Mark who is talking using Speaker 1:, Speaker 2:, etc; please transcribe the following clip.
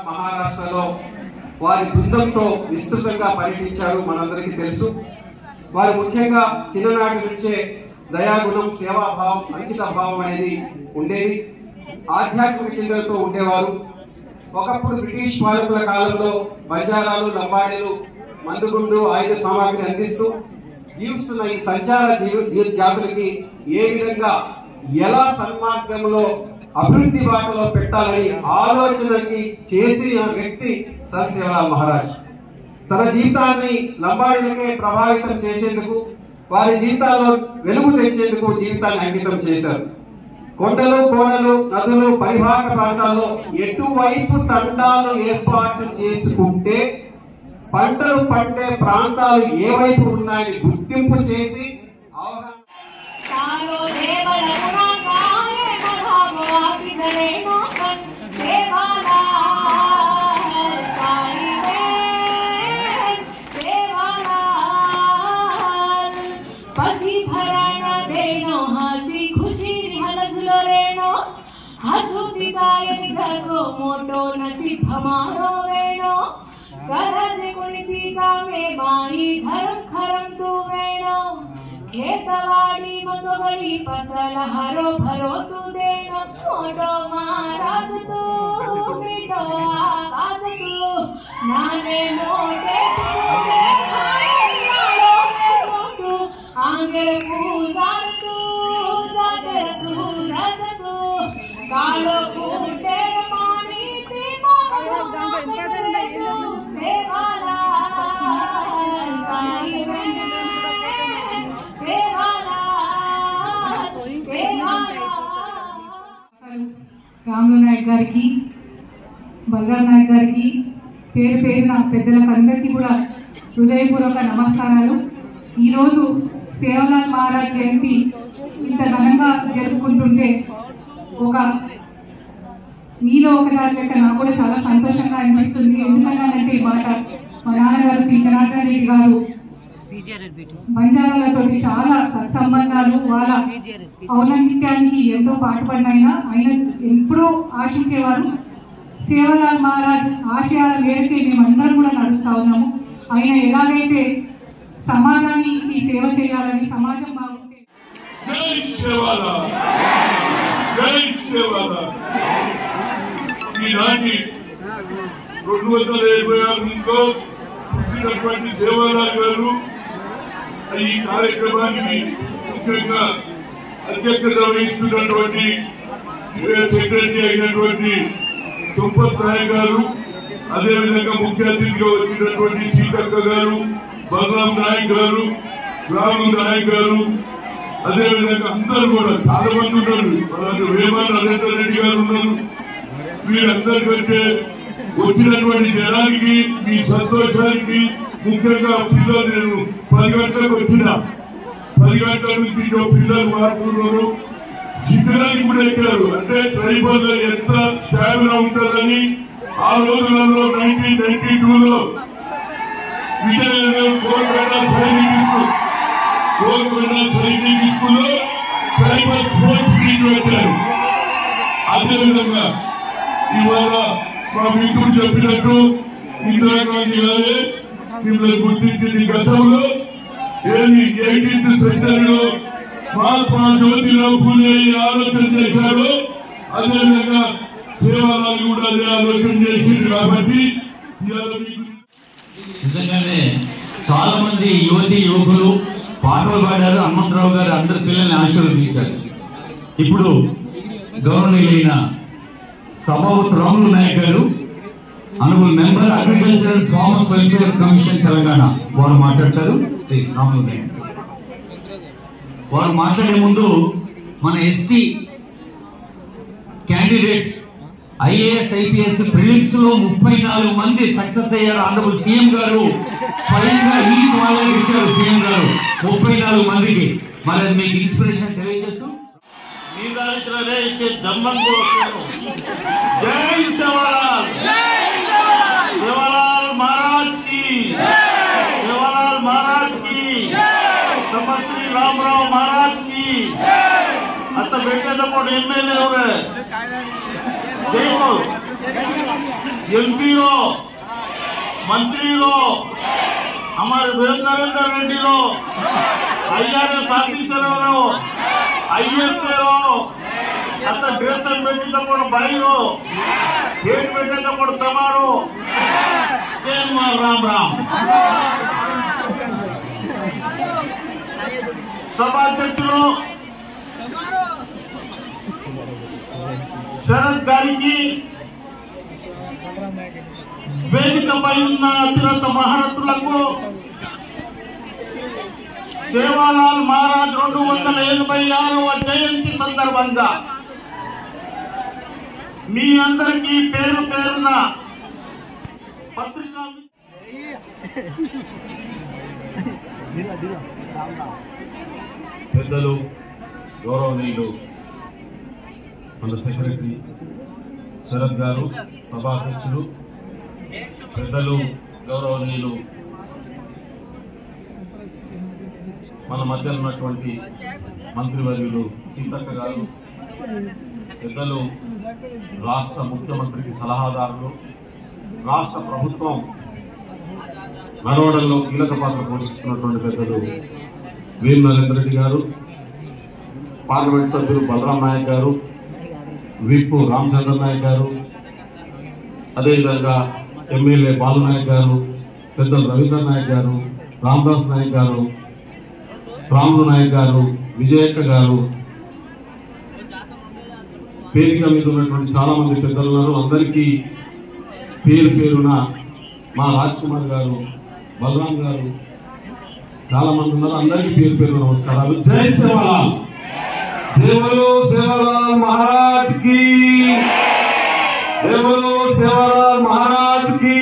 Speaker 1: మహారాష్ట్రలో వారి బృందంతో విస్తృతంగా పర్యటించారు. మనందరికీ తెలుసు. వారు ముఖ్యంగా చిన్ననాటి నుంచే దయాగుణం, సేవాభావం, అంకిత భావం అనేది ఉండేది. ఆధ్యాత్మిక చింతనతో ఉండేవారు. ఒకప్పుడు బ్రిటిష్ పాలకుల కాలంలో బంజారాలు, లంబాడీలు మందుగుండు, ఆయుధ సామాగ్రి అందిస్తూ జీవిస్తున్న ఈ సంచార జాతులకి ఏ విధంగా ఎలా సన్మార్గంలో అభివృద్ధి బాటలో పెట్టాలని ఆలోచనకి చేసిన వ్యక్తి సంత్ సేవలాల్ మహారాజ్. తన జీవితాన్ని లంబాడీలకే ప్రభావితం చేసేందుకు, వారి జీవితాల్లో వెలుగు తెచ్చేందుకు జీవితాన్ని అంకితం చేశారు. కొండలు, కోనలు, నదులు, పరివాహక ప్రాంతాల్లో ఎటువైపు తండాలు ఏర్పాటు చేసుకుంటే పంటలు పండే ప్రాంతాలు ఏ వైపు ఉన్నాయని గుర్తింపు చేసి
Speaker 2: मोटो नसीब हमारो वेणो गरज कुणसी गामे बाई धर्म खरम तू वेणो खेतवाड़ी मसोगड़ी फसल हरो भरो तू देनो मोटो महाराज तू मीठो आवाज तू नाने मोटे तू आंगे पूजा तू जागर सूरज तू कालो कुंटे
Speaker 3: రాములు నాయక్ గారికి, బలరాం నాయక్ గారికి పేరు పేరున పెద్దలకు అందరికీ కూడా హృదయపూర్వక నమస్కారాలు. ఈరోజు సేవలాల్ మహారాజ్ జయంతి ఇంత ఘనంగా జరుపుకుంటుంటే ఒక మీలో ఒకదాని లెక్క నాకు కూడా చాలా సంతోషంగా అనిపిస్తుంది. ఎందుకన్నానంటే ఈ మాట మా నాన్నగారు పి జనార్దన్ రెడ్డి గారు బంజారాలతో చాలా సత్సంబంధాలు, వాళ్ళ ఔన్నత్యానికి ఎంతో పాటుపడినైనా ఆయన ఎప్పుడూ ఆశించేవారు. సేవలాల్ మహారాజ్ ఆశయాల మేరకే మేమందరం కూడా నడుస్తూ ఉన్నాము. ఆయన ఎలాగైతే సమాజానికి సేవ చేయాలని, సమాజం బాగుంటే
Speaker 4: ఈనాటి 276లో పుట్టినటువంటి సేవలాల్ గారు ఈ కార్యక్రమానికి ముఖ్యంగా అధ్యక్షత వహిస్తున్నటువంటి సెక్రటరీ అయినటువంటి సంపత్ నాయక్ గారు, అదేవిధంగా ముఖ్య అతిథిగా వచ్చినటువంటి సీతక్క గారు, బలరాం నాయక్ గారు, రాములు నాయక్ గారు, అదేవిధంగా అందరూ కూడా చాలా మంది ఉన్నారు. వేమాల నరేందర్ రెడ్డి గారు ఉన్నారు. వీరందరికంటే వచ్చినటువంటి జనానికి, మీ సంతోషానికి ముఖ్యంగా పిల్లలు, నేను 10 గంటలకు వచ్చిన 10 గంటల నుంచి పిల్లలు మారుతున్నారు. శిఖరానికి కూడా ఎక్కారు. అంటే ట్రైబల్ ఎంత స్టామినా ఉంటుందని ఆ రోజులలో 1992లో విజయనగరం గోల్కొండ సైనిక్ స్కూల్లో ట్రైబల్ స్పోర్ట్స్ మీట్ పెట్టారు. అదేవిధంగా ఇవాళ మా మిత్రుడు చెప్పినట్టు ఇందిరాగాంధీ గారే మిమ్మల్ని గుర్తించింది. గతంలో ఏది 18th సెంచరీలో మహాత్మా జ్యోతిరావు పూలే ఆలోచన చేశారు, అదేవిధంగా సేవాలాలు కూడా అదే ఆలోచన చేసింది. కాబట్టి
Speaker 5: నిజంగానే చాలా మంది యువకులు పాటలు పాడారు. హనుమంతరావు గారు అందరి పిల్లల్ని ఆశీర్వదించారు. ఇప్పుడు గౌరవనీయులైన సభాపతి Ramulu Naik garu, Anugul member agriculture and farmers welfare commission Telangana, వారు మాట్లాడతారు. రాములు నాయక్ వారు మాట్లాడే ముందు మన ST candidates IAS IPS prelims లో 34 మంది సక్సెస్ అయ్యారు. ఆనరబుల్ సీఎం గారు స్వయంగా ఈచ్ వాళ్ళకి ఇచ్చారు. సీఎం గారు 34 మందికి. మరి అది మీకు ఇన్స్పిరేషన్ తెలియజేస్తూ
Speaker 6: మీ దారిద్రనే ఇచ్చే దమ్మంతో జై సేవాలాల్, సేవాలాల్ మహారాజ్ కి, సేవాలాల్ మహారాజ్ కి, శ్రీ రామరావు మహారాజ్ కి. आता बेटे तो कोड एमएलए हो रहे, देखो एमपी लो, मंत्री लो, हमारे नरेंद्र रेड्डी लो, IRS ऑफिसर लो, IFK लो, आता ड्रेस बेटी तो कोड भाई लो, गेट बेटे तो कोड तमारो, सेम राम राम. సభాధ్యక్షులు శరత్ గారికి, వేదికపై ఉన్న అతిరథ మహారథులకు, సేవాలాల్ మహారాజ్ 286వ జయంతి సందర్భంగా మీ అందరికీ పేరు పేరున పత్రికా
Speaker 4: పెద్దలు, గౌరవనీయులు మన సెక్రటరీ శరత్ గారు, సభాధ్యక్షులు, పెద్దలు, గౌరవనీయులు మన మధ్య ఉన్నటువంటి మంత్రివర్యులు సీతక్క గారు, పెద్దలు, రాష్ట్ర ముఖ్యమంత్రికి సలహాదారులు, రాష్ట్ర ప్రభుత్వం నడవడంలో కీలక పాత్ర పోషిస్తున్నటువంటి పెద్దలు వీర్ నరేంద్ర రెడ్డి గారు, పార్లమెంట్ సభ్యులు బలరాం నాయక్ గారు, విప్ రామచంద్ర నాయక్ గారు, అదేవిధంగా ఎమ్మెల్యే బాలు నాయక్ గారు, పెద్దలు రవీంద్ర నాయక్ గారు, రామదాస్ నాయక్ గారు, రాములు నాయక్ గారు, విజయక్క గారు, వేదిక మీద ఉన్నటువంటి చాలా మంది పెద్దలు ఉన్నారు. అందరికీ పేరు పేరున మా రాజ్ కుమార్ గారు, బలరాం గారు, చాలా మంది ఉన్నారు. అందరికీ పేరు పేరు నమస్కారాలు. జై సేవాలాల్, జై బోలో సేవాలాల్ మహారాజ్ కి, జై బోలో సేవాలాల్ మహారాజ్ కి.